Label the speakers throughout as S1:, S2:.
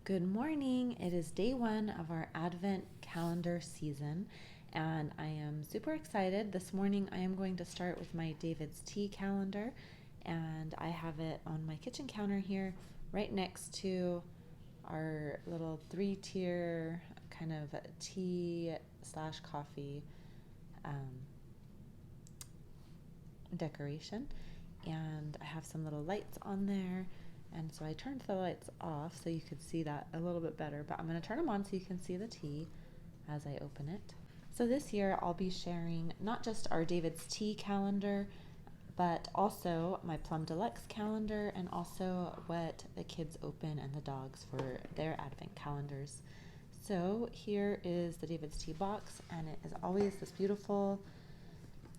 S1: Good morning. It is day one of our Advent calendar season, and I am super excited. This morning I am going to start with my David's Tea calendar, and I have it on my kitchen counter here right next to our little 3-tier kind of tea slash coffee decoration. And I have some little lights on there. And so I turned the lights off so you could see that a little bit better, but I'm going to turn them on so you can see the tea as I open it. So this year I'll be sharing not just our David's Tea calendar, but also my Plum Deluxe calendar and also what the kids open and the dogs for their Advent calendars. So here is the David's Tea box, and it is always this beautiful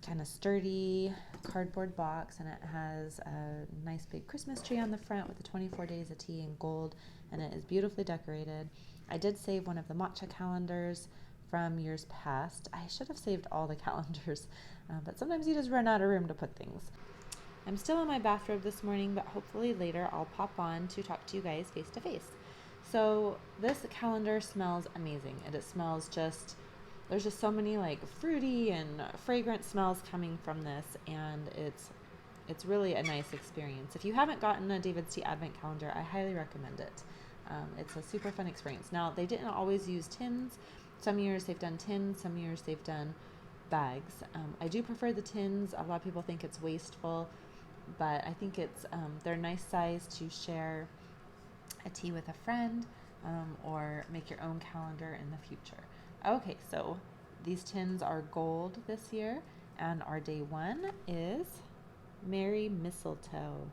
S1: kind of sturdy cardboard box, and it has a nice big Christmas tree on the front with the 24 days of tea in gold, and it is beautifully decorated. I did save one of the matcha calendars from years past. I should have saved all the calendars, but sometimes you just run out of room to put things. I'm still in my bathrobe this morning, but hopefully later I'll pop on to talk to you guys face to face. So this calendar smells amazing, and it smells there's just so many like fruity and fragrant smells coming from this, and it's really a nice experience. If you haven't gotten a David's Tea Advent calendar, I highly recommend it. It's a super fun experience. Now, they didn't always use tins. Some years they've done tins, some years they've done bags. I do prefer the tins. A lot of people think it's wasteful, but I think they're a nice size to share a tea with a friend, or make your own calendar in the future. Okay, so these tins are gold this year, and our day one is Merry Mistletoe.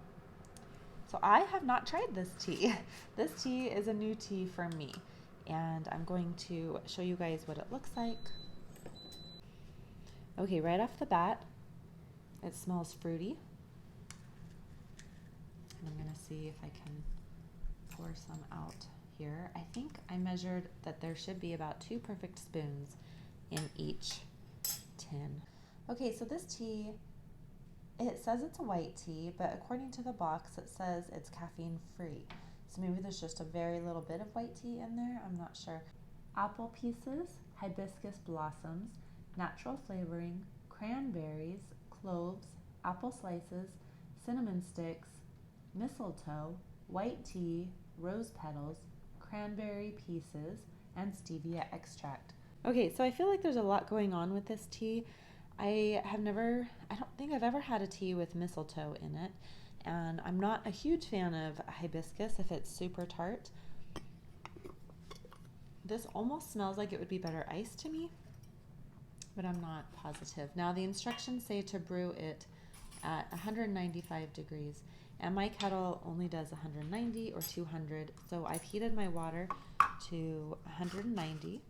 S1: So I have not tried this tea. This tea is a new tea for me, and I'm going to show you guys what it looks like. Okay, right off the bat, it smells fruity. And I'm going to see if I can pour some out here. I think I measured that there should be about 2 perfect spoons in each tin. Okay, so this tea, it says it's a white tea, but according to the box it says it's caffeine free. So maybe there's just a very little bit of white tea in there, I'm not sure. Apple pieces, hibiscus blossoms, natural flavoring, cranberries, cloves, apple slices, cinnamon sticks, mistletoe, white tea, rose petals, cranberry pieces, and stevia extract. Okay, so I feel like there's a lot going on with this tea. I don't think I've ever had a tea with mistletoe in it, and I'm not a huge fan of hibiscus if it's super tart. This almost smells like it would be better iced to me, but I'm not positive. Now the instructions say to brew it at 195 degrees. And my kettle only does 190 or 200, so I've heated my water to 190.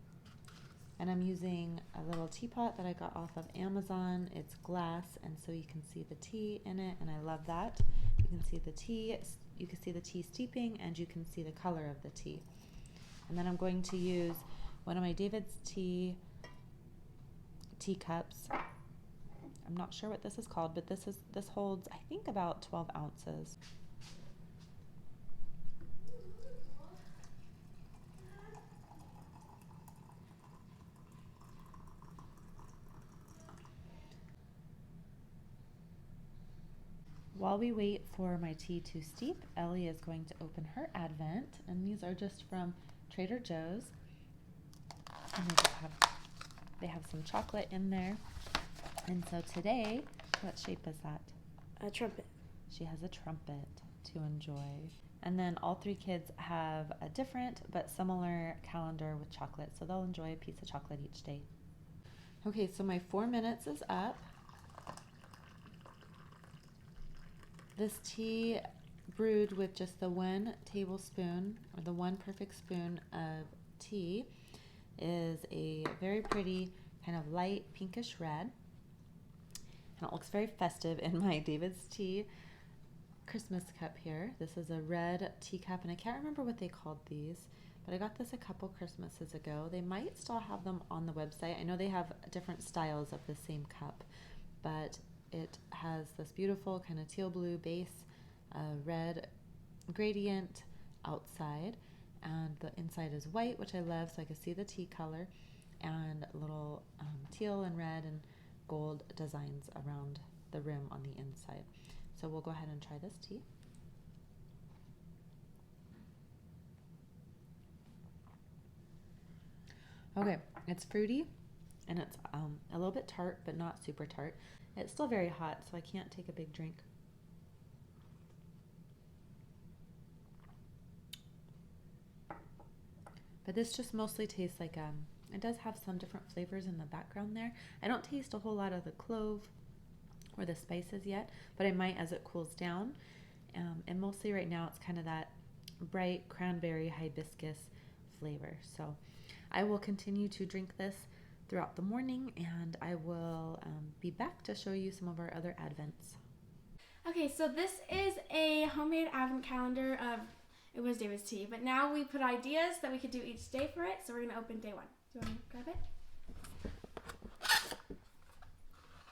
S1: And I'm using a little teapot that I got off of Amazon. It's glass, and so you can see the tea in it, and I love that. You can see the tea steeping, and you can see the color of the tea. And then I'm going to use one of my David's Tea teacups. I'm not sure what this is called, but this holds, I think, about 12 ounces. While we wait for my tea to steep, Ellie is going to open her Advent, and these are just from Trader Joe's. And they have some chocolate in there. And so today, what shape is that?
S2: A trumpet.
S1: She has a trumpet to enjoy. And then all 3 kids have a different but similar calendar with chocolate, so they'll enjoy a piece of chocolate each day. Okay, so my 4 minutes is up. This tea brewed with just the 1 tablespoon, or the 1 perfect spoon of tea, is a very pretty kind of light pinkish red. And it looks very festive in my David's Tea Christmas cup here. This is a red teacup, and I can't remember what they called these, but I got this a couple Christmases ago. They might still have them on the website. I know they have different styles of the same cup, but it has this beautiful kind of teal blue base, red gradient outside, and the inside is white, which I love, so I can see the tea color, and little teal and red and gold designs around the rim on the inside. So we'll go ahead and try this tea. Okay, it's fruity and it's a little bit tart, but not super tart. It's still very hot, so I can't take a big drink. But this just mostly tastes like, it does have some different flavors in the background there. I don't taste a whole lot of the clove or the spices yet, but I might as it cools down. And mostly right now it's kind of that bright cranberry hibiscus flavor. So I will continue to drink this throughout the morning, and I will be back to show you some of our other advents.
S2: Okay, so this is a homemade advent calendar of, it was David's tea, but now we put ideas that we could do each day for it, so we're going to open day one. Do you want to grab it?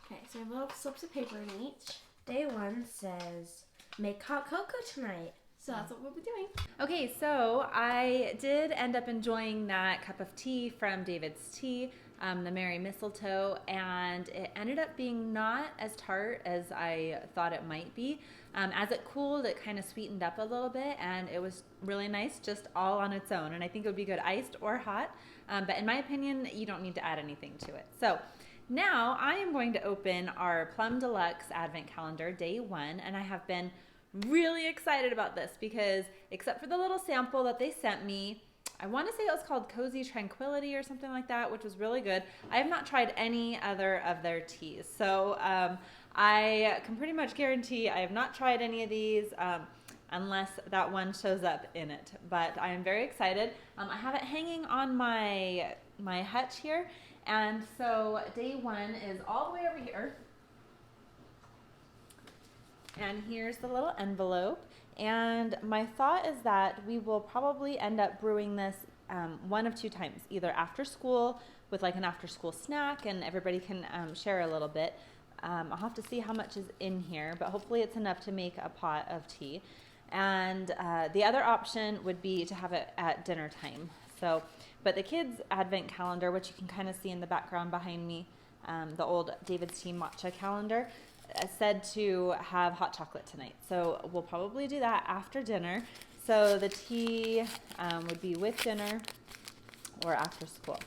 S2: Okay, so we have little slips of paper in each.
S3: Day one says, make hot cocoa tonight.
S2: So that's what we'll be doing.
S1: Okay, so I did end up enjoying that cup of tea from David's Tea, the Merry Mistletoe, and it ended up being not as tart as I thought it might be. As it cooled, it kind of sweetened up a little bit, and it was really nice just all on its own, and I think it would be good iced or hot, but in my opinion, you don't need to add anything to it. So now I am going to open our Plum Deluxe Advent Calendar, day one, and I have been really excited about this because except for the little sample that they sent me, I want to say it was called Cozy Tranquility or something like that, which was really good. I have not tried any other of their teas, so I can pretty much guarantee I have not tried any of these unless that one shows up in it, but I am very excited. I have it hanging on my hutch here, and so day one is all the way over here. And here's the little envelope. And my thought is that we will probably end up brewing this one of two times, either after school with like an after school snack and everybody can share a little bit. I'll have to see how much is in here, but hopefully it's enough to make a pot of tea. And the other option would be to have it at dinner time. So, but the kids' advent calendar, which you can kind of see in the background behind me, the old David's Tea matcha calendar, said to have hot chocolate tonight. So we'll probably do that after dinner. So the tea would be with dinner or after school.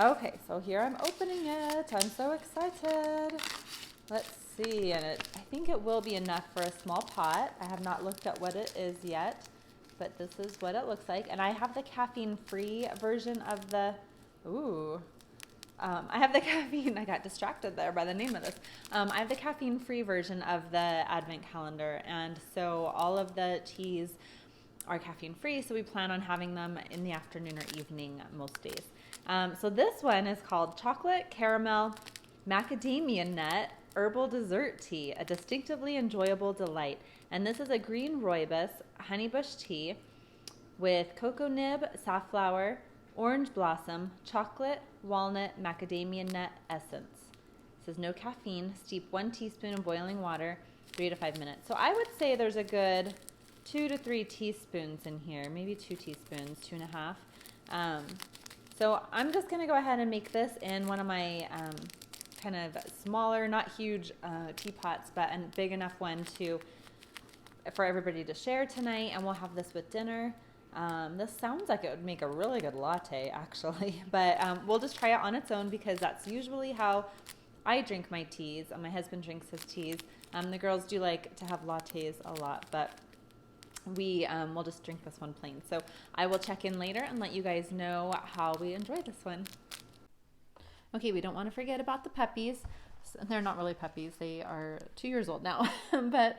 S1: Okay, so here I'm opening it. I'm so excited. Let's see, and I think it will be enough for a small pot. I have not looked at what it is yet, but this is what it looks like. And I have the caffeine-free version of the, I have the caffeine, I got distracted there by the name of this. I have the caffeine-free version of the advent calendar, and so all of the teas are caffeine-free, so we plan on having them in the afternoon or evening most days. So this one is called Chocolate Caramel Macadamia Nut Herbal Dessert Tea, a distinctively enjoyable delight. And this is a green rooibos honeybush tea with cocoa nib, safflower, orange blossom, chocolate, walnut, macadamia nut essence. It says no caffeine. Steep 1 teaspoon in boiling water, 3 to 5 minutes. So I would say there's a good 2 to 3 teaspoons in here, maybe 2 teaspoons, 2.5. So I'm just going to go ahead and make this in one of my kind of smaller, not huge teapots, but a big enough one for everybody to share tonight, and we'll have this with dinner. This sounds like it would make a really good latte, actually, but we'll just try it on its own because that's usually how I drink my teas, and my husband drinks his teas. The girls do like to have lattes a lot, but we'll just drink this one plain. So I will check in later and let you guys know how we enjoy this one. Okay, we don't want to forget about the puppies. They're not really puppies. They are 2 years old now, but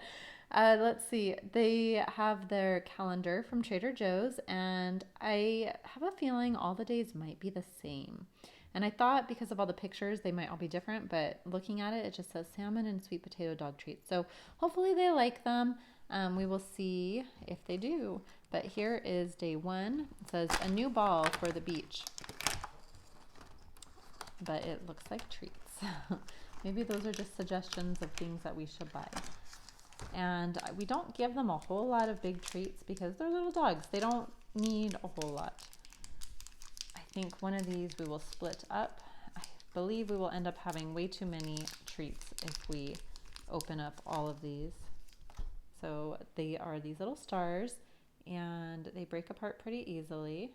S1: let's see. They have their calendar from Trader Joe's, and I have a feeling all the days might be the same. And I thought because of all the pictures, they might all be different, but looking at it, it just says salmon and sweet potato dog treats. So hopefully they like them. We will see if they do. But here is day one. It says a new ball for the beach. But it looks like treats. Maybe those are just suggestions of things that we should buy. And we don't give them a whole lot of big treats because they're little dogs. They don't need a whole lot. I think one of these we will split up. I believe we will end up having way too many treats if we open up all of these. So they are these little stars and they break apart pretty easily.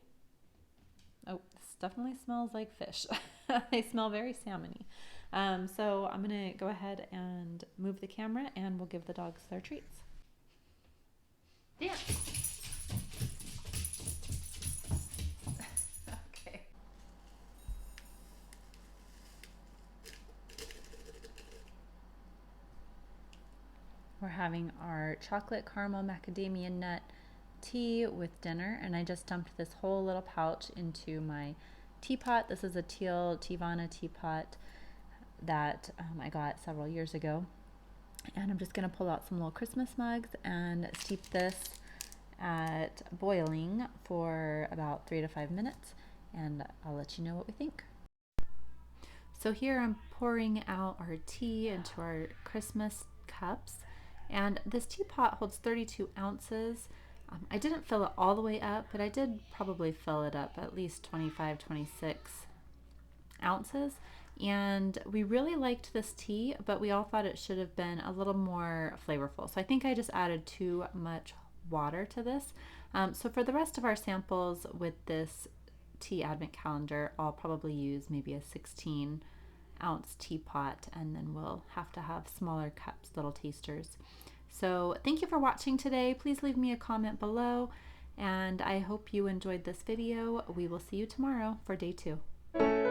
S1: Oh, this definitely smells like fish. They smell very salmony. So I'm gonna go ahead and move the camera and we'll give the dogs their treats.
S2: Yeah.
S1: Okay. We're having our chocolate caramel macadamia nut tea with dinner, and I just dumped this whole little pouch into my teapot. This is a teal Tivana teapot that I got several years ago, and I'm just going to pull out some little Christmas mugs and steep this at boiling for about 3 to 5 minutes, and I'll let you know what we think. So here I'm pouring out our tea into our Christmas cups, and this teapot holds 32 ounces. I didn't fill it all the way up, but I did probably fill it up at least 25, 26 ounces. And we really liked this tea, but we all thought it should have been a little more flavorful. So I think I just added too much water to this. So for the rest of our samples with this tea advent calendar, I'll probably use maybe a 16-ounce teapot, and then we'll have to have smaller cups, little tasters. So thank you for watching today. Please leave me a comment below, and I hope you enjoyed this video. We will see you tomorrow for day 2.